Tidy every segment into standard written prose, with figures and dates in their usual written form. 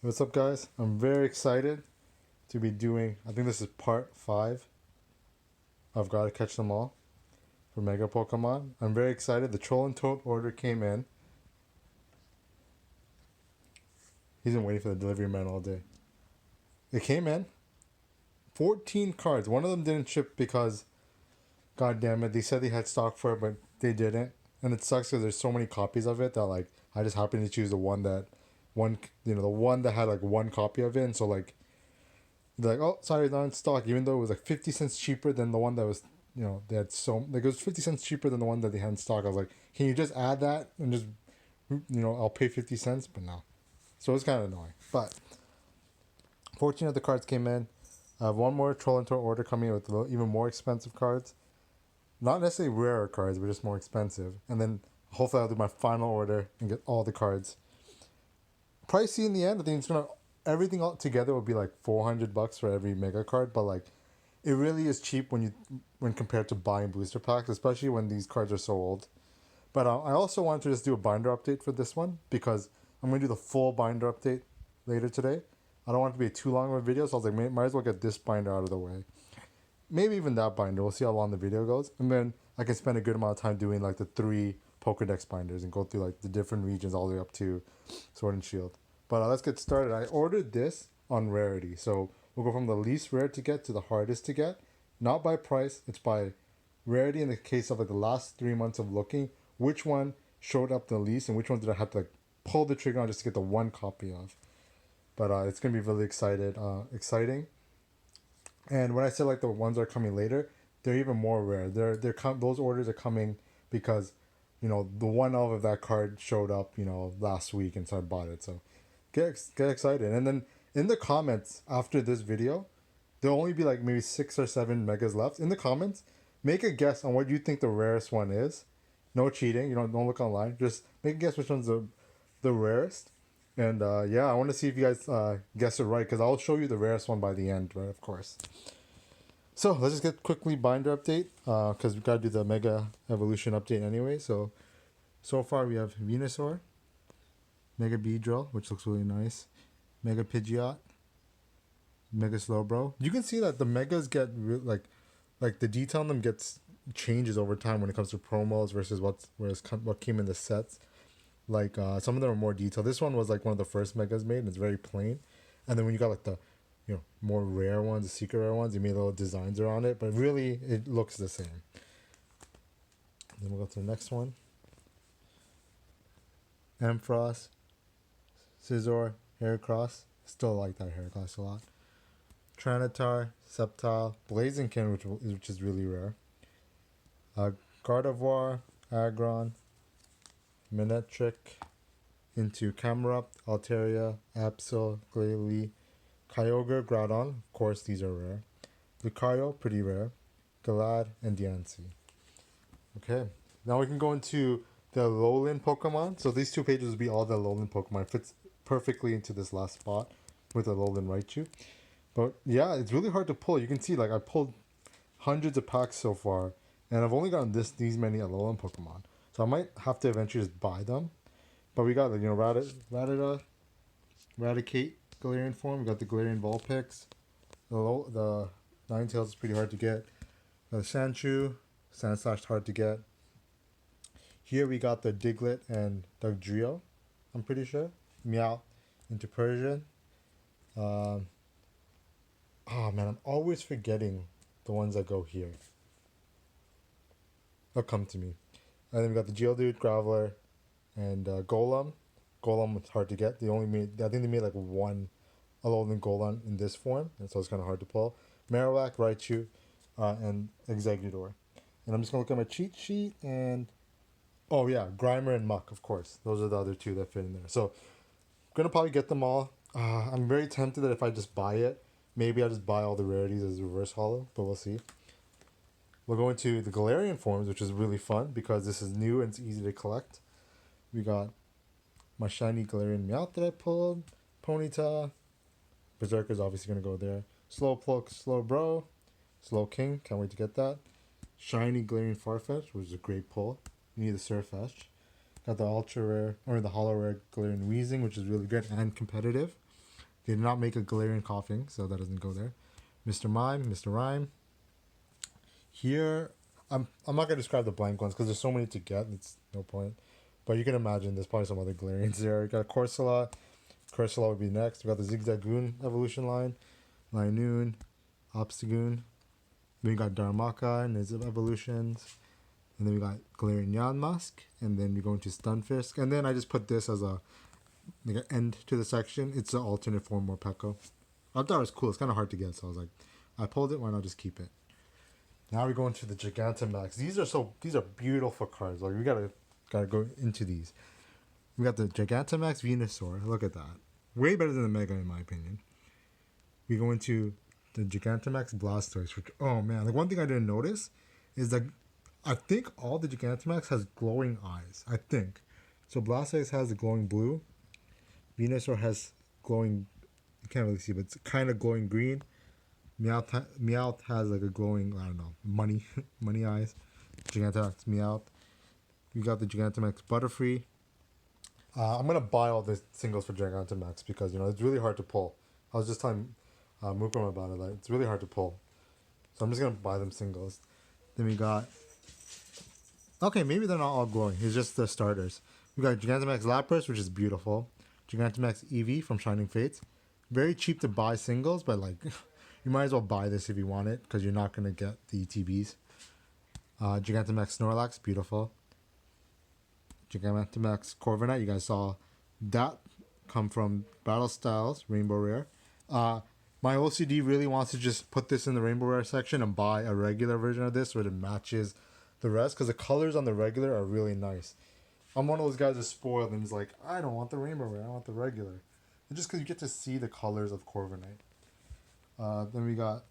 What's up, guys? I'm very excited to be doing, I think this is part 5 of Gotta Catch Them All for Mega Pokemon. I'm very excited. The Troll and Toad order came in. He's been waiting for the delivery man all day. It came in. 14 cards. One of them didn't ship because, god damn it, they said they had stock for it, but they didn't. And it sucks because there's so many copies of it that, like, I just happened to choose the one that had like one copy of it. And so, like, they're like, oh, sorry, it's not in stock, even though it was like 50 cents cheaper than the one that was, they had like, it was 50 cents cheaper than the one that they had in stock. I was like, can you just add that and just, I'll pay 50 cents, but no. So it was kind of annoying. But 14 of the cards came in. I have one more Troll and Toad order coming in with even more expensive cards. Not necessarily rarer cards, but just more expensive. And then hopefully I'll do my final order and get all the cards. Pricey in the end. I think everything all together will be like $400 for every mega card, but like it really is cheap when compared to buying booster packs, especially when these cards are so old. But I also wanted to just do a binder update for this one because I'm going to do the full binder update later today. I don't want it to be too long of a video, so I was like, might as well get this binder out of the way. Maybe even that binder. We'll see how long the video goes. And then I can spend a good amount of time doing like the 3 Pokedex binders and go through like the different regions all the way up to Sword and Shield. But let's get started. I ordered this on rarity. So we'll go from the least rare to get to the hardest to get. Not by price, it's by rarity in the case of like the last 3 months of looking. Which one showed up the least and which one did I have to like pull the trigger on just to get the one copy of. But it's going to be really exciting. And when I said like the ones that are coming later, they're even more rare. Those orders are coming because, the one of that card showed up, last week, and so I bought it. So get excited. And then in the comments after this video, there'll only be like maybe 6 or 7 megas left. In the comments, make a guess on what you think the rarest one is. No cheating. Don't look online. Just make a guess which one's the rarest. And yeah, I want to see if you guys guess it right because I'll show you the rarest one by the end, right? Of course. So let's just get quickly binder update because we've got to do the Mega Evolution update anyway. So far we have Venusaur, Mega Beedrill, which looks really nice, Mega Pidgeot, Mega Slowbro. You can see that the Megas get like the detail on them changes over time when it comes to promos versus what came in the sets. Like some of them are more detailed. This one was like one of the first Megas made and it's very plain. And then when you got like the more rare ones, the secret rare ones, you made little designs around it, but really it looks the same. Then we'll go to the next one. Ampharos, Scizor, Heracross. Still like that Heracross a lot. Tranitar, Sceptile, Blaziken, which is really rare. Gardevoir, Aggron, Manectric, into Camerupt, Altaria, Absol, Glalie, Kyogre, Groudon. Of course, these are rare. Lucario, pretty rare. Galad, and Diancie. Okay, now we can go into the Alolan Pokemon. So these 2 pages will be all the Alolan Pokemon. It fits perfectly into this last spot with Alolan Raichu. But yeah, it's really hard to pull. You can see like I pulled hundreds of packs so far, and I've only gotten these many Alolan Pokemon. So I might have to eventually just buy them. But we got Rattata, Raticate, Galarian form. We got the Galarian Vulpix. The Ninetales is pretty hard to get. The Sandshrew, Sandslash hard to get. Here we got the Diglett and Dugtrio, I'm pretty sure. Meow into Persian. Oh man, I'm always forgetting the ones that go here. They'll come to me. And then we got the Geodude, Graveler, and Golem. Golem was hard to get. I think they made like one Alolan Golem in this form, and so it's kind of hard to pull. Marowak, Raichu, and Exeggutor. And I'm just going to look at my cheat sheet, and oh yeah, Grimer and Muck, of course. Those are the other 2 that fit in there. So I'm going to probably get them all. I'm very tempted that if I just buy it, maybe I'll just buy all the rarities as reverse holo, but we'll see. We'll go into the Galarian forms, which is really fun because this is new and it's easy to collect. We got my shiny Galarian Meowth that I pulled, Ponyta, Berserker's obviously going to go there, Slowpoke, Slowbro, Slowking, can't wait to get that, shiny Galarian Farfetch, which is a great pull. You need the Surfetch. Got the ultra rare, or the holo rare Galarian Weezing, which is really good and competitive. They did not make a Galarian Coughing, so that doesn't go there. Mr. Mime, Mr. Rhyme. Here, I'm not gonna describe the blank ones because there's so many to get. It's no point. But you can imagine there's probably some other Galarians there. You got Corsola. Corsola would be next. We got the Zigzagoon evolution line. Linoon, Obstagoon. Then we got Darumaka and his evolutions. And then we got Galarian Yamask. And then we go into Stunfisk. And then I just put this as a like an end to the section. It's an alternate form Morpeko. I thought it was cool. It's kind of hard to get, so I was like, I pulled it. Why not just keep it? Now we go into the Gigantamax. These are beautiful cards. Like we gotta go into these. We got the Gigantamax Venusaur. Look at that. Way better than the Mega in my opinion. We go into the Gigantamax Blastoise. Which, oh man, like one thing I didn't notice is that I think all the Gigantamax has glowing eyes. I think. So Blastoise has the glowing blue. Venusaur has glowing, you can't really see, but it's kind of glowing green. Meowth has like a glowing, I don't know, money eyes. Gigantamax Meowth. We got the Gigantamax Butterfree. I'm gonna buy all the singles for Gigantamax because it's really hard to pull. I was just telling Mukram about it. Like it's really hard to pull, so I'm just gonna buy them singles. Then we got. Okay, maybe they're not all glowing. It's just the starters. We got Gigantamax Lapras, which is beautiful. Gigantamax Eevee from Shining Fates. Very cheap to buy singles, but like. You might as well buy this if you want it, because you're not going to get the ETBs. Gigantamax Snorlax, beautiful. Gigantamax Corviknight, you guys saw that come from Battle Styles, Rainbow Rare. My OCD really wants to just put this in the Rainbow Rare section and buy a regular version of this where it matches the rest, because the colors on the regular are really nice. I'm one of those guys that's spoiled and is like, I don't want the Rainbow Rare, I want the regular. And just because you get to see the colors of Corviknight. Then we got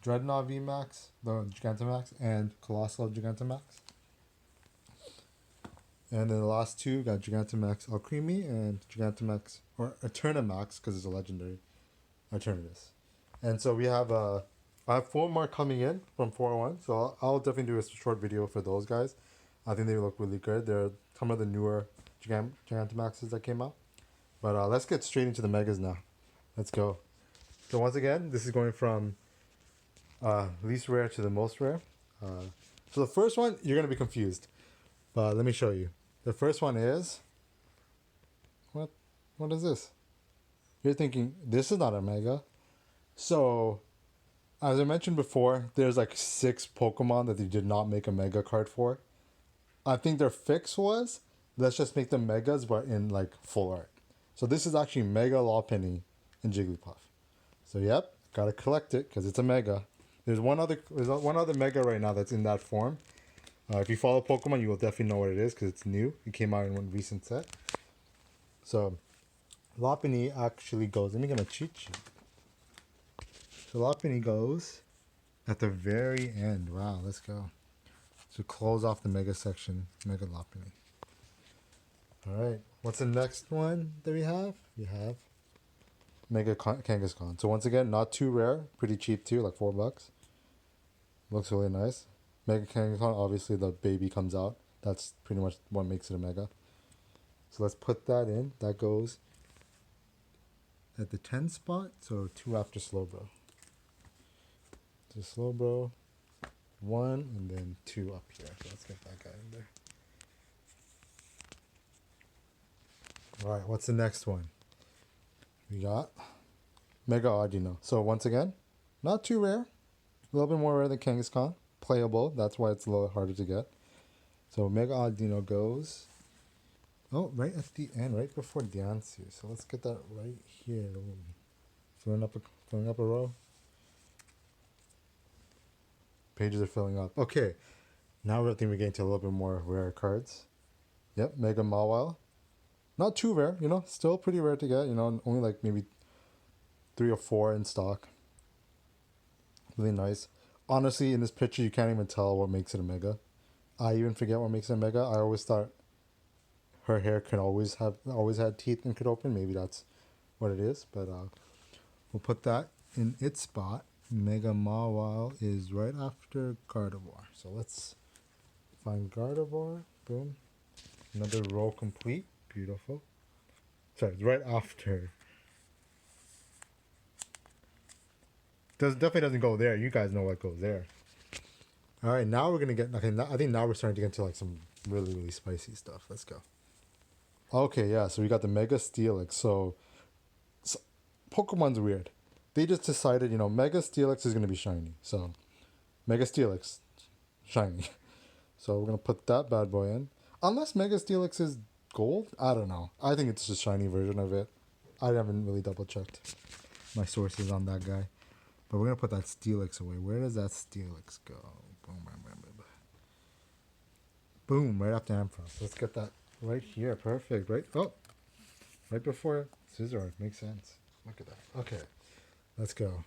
Dreadnought VMAX, the Gigantamax, and Colossal Gigantamax. And then the last two got Gigantamax Alcremie and Gigantamax, or Eternamax, because it's a legendary Eternatus. And so we have, I have 4 more coming in from 401, so I'll definitely do a short video for those guys. I think they look really good. They're some of the newer Gigantamaxes that came out. But let's get straight into the Megas now. Let's go. So once again, this is going from least rare to the most rare. So the first one, you're going to be confused. But let me show you. The first one is... What is this? You're thinking, this is not a Mega. So, as I mentioned before, there's like 6 Pokemon that they did not make a Mega card for. I think their fix was, let's just make them Megas, but in like full art. So this is actually Mega Lopunny and Jigglypuff. So yep, gotta collect it because it's a Mega. There's one other Mega right now that's in that form. If you follow Pokemon, you will definitely know what it is because it's new. It came out in one recent set. So Lopunny actually goes. Let me get my cheat sheet. So Lopunny goes at the very end. Wow, let's go. So close off the Mega section. Mega Lopunny. All right. What's the next one that we have? We have Mega Kangaskhan. So once again, not too rare, pretty cheap too, like $4. Looks really nice. Mega Kangaskhan, obviously the baby comes out. That's pretty much what makes it a Mega. So let's put that in. That goes at the 10 spot. So 2 after Slowbro. So Slowbro, 1 and then 2 up here. So let's get that guy in there. All right, what's the next one? We got Mega Audino. So once again, not too rare. A little bit more rare than Kangaskhan. Playable. That's why it's a little harder to get. So Mega Audino goes... Oh, right at the end, right before Diancie. So let's get that right here. Filling up a row. Pages are filling up. Okay. Now I think we're getting to a little bit more rare cards. Yep, Mega Mawile. Not too rare, still pretty rare to get, only like maybe 3 or 4 in stock. Really nice. Honestly, in this picture, you can't even tell what makes it a Mega. I even forget what makes it a Mega. I always thought her hair could always had teeth and could open. Maybe that's what it is, but we'll put that in its spot. Mega Mawile is right after Gardevoir. So let's find Gardevoir. Boom. Another row complete. Beautiful. Sorry, it's right after definitely doesn't go there. You guys know what goes there. All right, now we're gonna get. Okay, I think now we're starting to get into like some really really spicy stuff. Let's go. Okay, yeah. So we got the Mega Steelix. So Pokemon's weird. They just decided, Mega Steelix is gonna be shiny. So Mega Steelix, shiny. So we're gonna put that bad boy in. Unless Mega Steelix is gold, I don't know. I think it's just a shiny version of it. I haven't really double checked my sources on that guy. But we're gonna put that Steelix away. Where does that Steelix go? Boom, boom, boom, boom. Boom, right after Ampharos. Let's get that right here. Perfect. Right. Oh, right before Scizor. Makes sense. Look at that. Okay, let's go.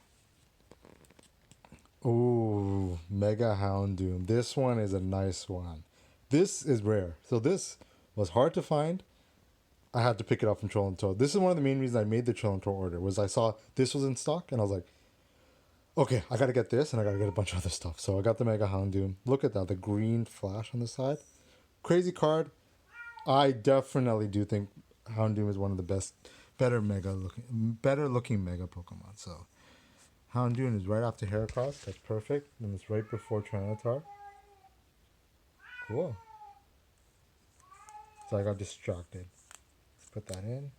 Ooh, Mega Houndoom. This one is a nice one. This is rare. So this was hard to find. I had to pick it up from Troll and Toad. This is one of the main reasons I made the Troll and Toad order. Was I saw this was in stock and I was like, okay, I gotta get this and I gotta get a bunch of other stuff. So I got the Mega Houndoom. Look at that, the green flash on the side. Crazy card. I definitely do think Houndoom is one of the better looking Mega Pokemon. So Houndoom is right after Heracross. That's perfect. And it's right before Tyranitar. Cool. So I got distracted. Let's put that in.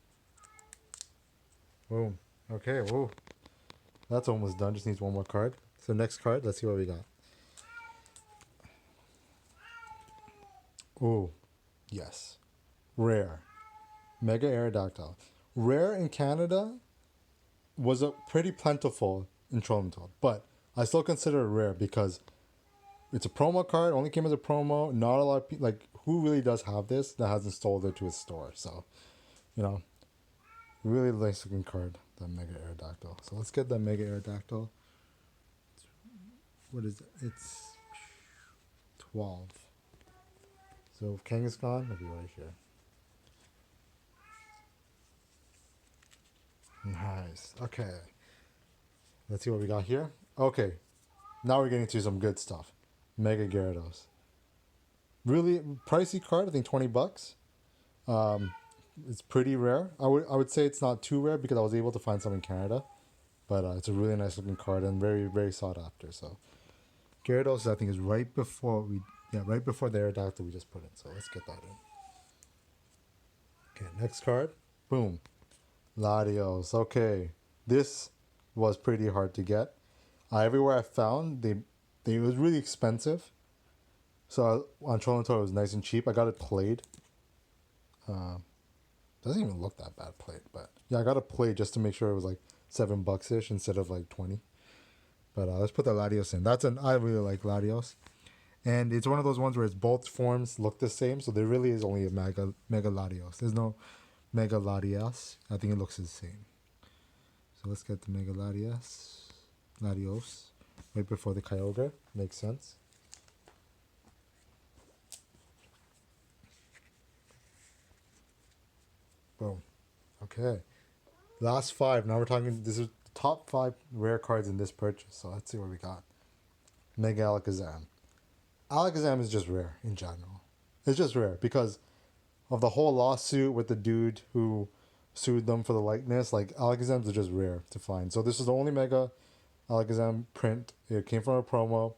Boom. Okay, whoa. That's almost done. Just needs one more card. So next card, let's see what we got. Oh, yes. Rare. Mega Aerodactyl. Rare in Canada was a pretty plentiful in Troll and Toad, but I still consider it rare because it's a promo card. Only came as a promo. Not a lot of people, like, who really does have this that hasn't sold it to his store? So, really nice looking card, the Mega Aerodactyl. So let's get that Mega Aerodactyl. What is it? It's 12. So if Kangaskhan, it'll be right here. Nice. Okay. Let's see what we got here. Okay. Now we're getting to some good stuff. Mega Gyarados. Really pricey card. I think $20. It's pretty rare. I would say it's not too rare because I was able to find some in Canada, but it's a really nice looking card and very very sought after. So Gyarados, I think, is right before the Aerodactyl we just put in. So let's get that in. Okay, next card. Boom. Latios. Okay, this was pretty hard to get. Everywhere I found, it was really expensive. So on Troll and Toad, it was nice and cheap. I got it played. Doesn't even look that bad played, but yeah, I got it played just to make sure it was like $7 ish instead of like 20. But let's put the Latios in. I really like Latios, and it's one of those ones where it's both forms look the same, so there really is only a Mega Latios. There's no Mega Latias. I think it looks the same. So let's get the Mega Latios right before the Kyogre. Makes sense. Boom. Okay. Last 5. Now we're talking. This is top 5 rare cards in this purchase. So let's see what we got. Mega Alakazam. Alakazam is just rare in general. It's just rare because of the whole lawsuit with the dude who sued them for the likeness. Like, Alakazams are just rare to find. So this is the only Mega Alakazam print. It came from a promo.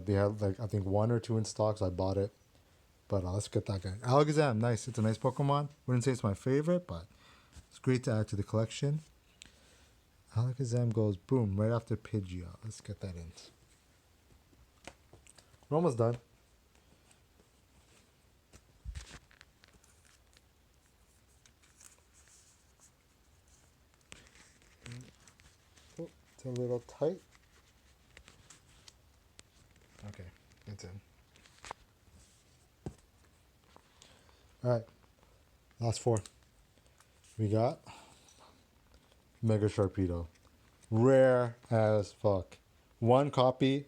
They had like, I think 1 or 2 in stock, so I bought it. But let's get that guy. Alakazam, nice. It's a nice Pokemon. Wouldn't say it's my favorite, but it's great to add to the collection. Alakazam goes boom right after Pidgeot. Let's get that in. We're almost done. Oh, it's a little tight. Okay, it's in. Alright, last 4. We got Mega Sharpedo. Rare as fuck. 1 copy.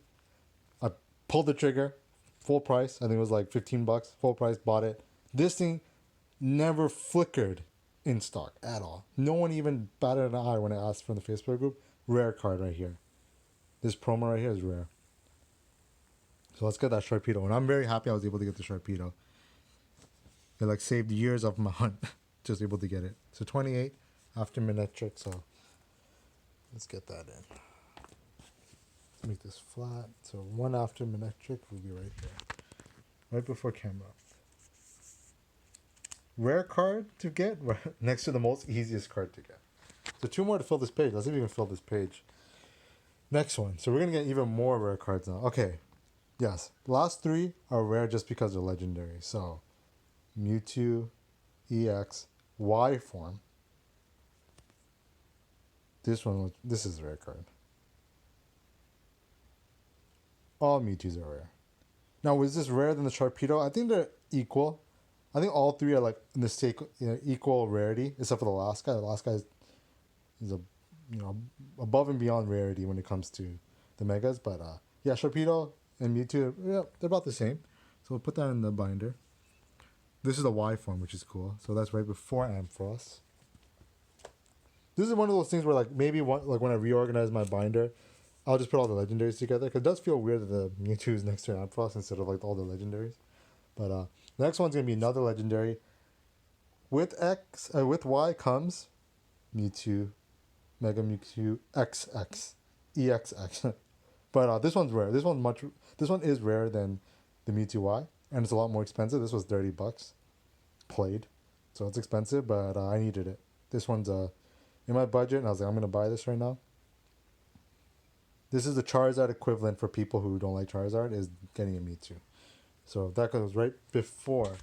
I pulled the trigger. Full price. I think it was like $15. Full price. Bought it. This thing never flickered in stock at all. No one even batted an eye when I asked from the Facebook group. Rare card right here. This promo right here is rare. So let's get that Sharpedo. And I'm very happy I was able to get the Sharpedo. It like saved years of my hunt. Just able to get it. So 28 after Manectric. So let's get that in. make this flat. So one after Manectric will be right there. Right before camera. Rare card to get next to the most easiest card to get. So two more to fill this page. Let's see if we can fill this page. Next one. So we're going to get even more rare cards now. Okay. Yes. The last three are rare just because they're legendary. So Mewtwo, EX, Y form. This is a rare card. All Mewtwo's are rare. Now, was this rarer than the Sharpedo? I think they're equal. I think all three are like in the same, equal rarity, except for the last guy. The last guy is a, above and beyond rarity when it comes to the megas. But yeah, Sharpedo and Mewtwo, yeah, they're about the same. So we'll put that in the binder. This is the Y form, which is cool. So that's right before Ampharos. This is one of those things where like maybe when I reorganize my binder, I'll just put all the legendaries together. Because it does feel weird that the Mewtwo is next to Ampharos instead of like all the legendaries. But the next one's going to be another legendary. With Y comes Mewtwo, Mega Mewtwo XX, EXX. But this one's rare. This one is rarer than the Mewtwo Y. And it's a lot more expensive. This was $30. Played. So it's expensive, but I needed it. This one's in my budget, and I was like, I'm going to buy this right now. This is the Charizard equivalent for people who don't like Charizard, is getting a Mewtwo. So that goes right before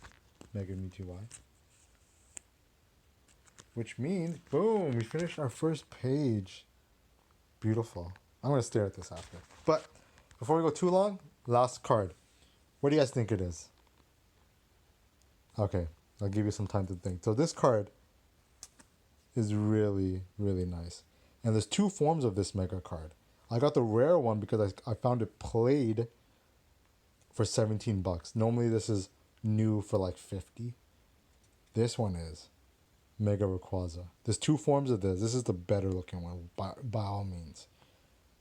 Mega Mewtwo Y. Which means, boom, we finished our first page. Beautiful. I'm going to stare at this after. But before we go too long, last card. What do you guys think it is? Okay, I'll give you some time to think. So this card is really, really nice. And there's two forms of this mega card. I got the rare one because I found it played for $17. Normally this is new for like 50. This one is Mega Rayquaza. There's two forms of this. This is the better looking one by all means.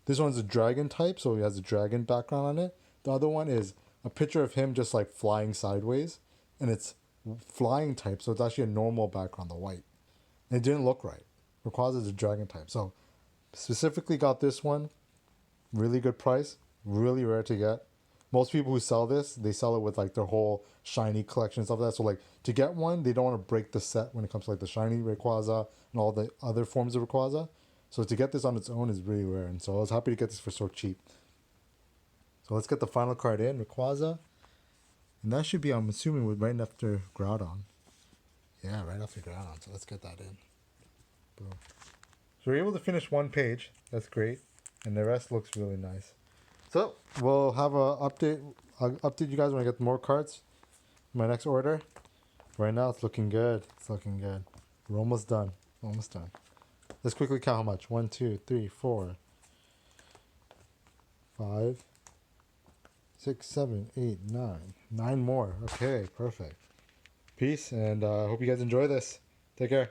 This one's a dragon type, so he has a dragon background on it. The other one is a picture of him just like flying sideways, and it's flying type, so it's actually a normal background, the white. And it didn't look right. Rayquaza is a dragon type. So specifically got this one. Really good price. Really rare to get. Most people who sell this, they sell it with like their whole shiny collection and stuff like that. So like to get one, they don't want to break the set when it comes to like the shiny Rayquaza and all the other forms of Rayquaza. So to get this on its own is really rare. And so I was happy to get this for so cheap. So let's get the final card in, Rayquaza. And that should be, I'm assuming, right after Groudon. Yeah, right after Groudon. So let's get that in. Boom. So we're able to finish one page. That's great. And the rest looks really nice. So we'll have a update. I'll update you guys when I get more cards. My next order. Right now it's looking good. It's looking good. We're almost done. Almost done. Let's quickly count how much. 1, 2, 3, 4, 5, 6, 7, 8, 9. 9 more. Okay, perfect. Peace, and I hope you guys enjoy this. Take care.